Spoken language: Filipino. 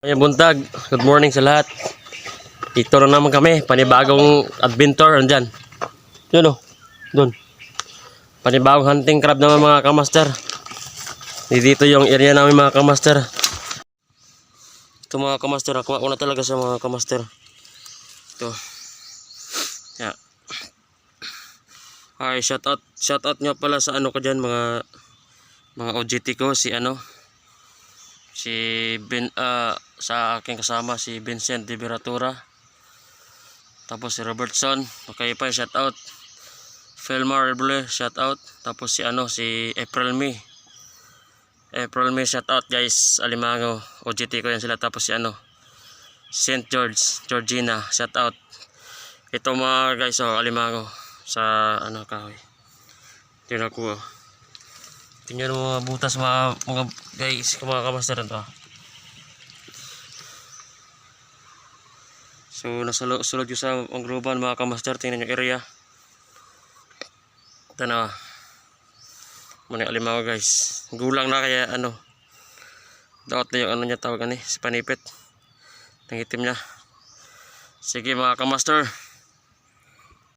Ay buntag, good morning sa lahat. Dito na naman kami, panibagong adventure andyan. Yun o, dun. Panibagong hunting crab naman mga kamaster. Dito yung area namin mga kamaster. Ito mga kamaster, ako na talaga sa mga kamaster. Ito. Yeah. Ay, shout out nyo pala sa ano ko dyan mga OJT ko, si sa aking kasama si Vincent de Veratura, tapos si Robertson, okay pa, shout out. Felmar Rebule, shout out. Tapos si April May shout out guys. Alimango OJT ko yan sila. Tapos St. Georgina, shout out. Ito mga guys Alimango sa kahoy. Tingnan ko tingnan mo mga butas mga guys, mga kamaster ito. So nasa sulod yung sa Anggroban mga kamaster. Tingnan yung area. Ito na muna alimango guys. Gulang na kaya daot na yung niya tawag si panipit. Nangitim niya. Sige mga kamaster.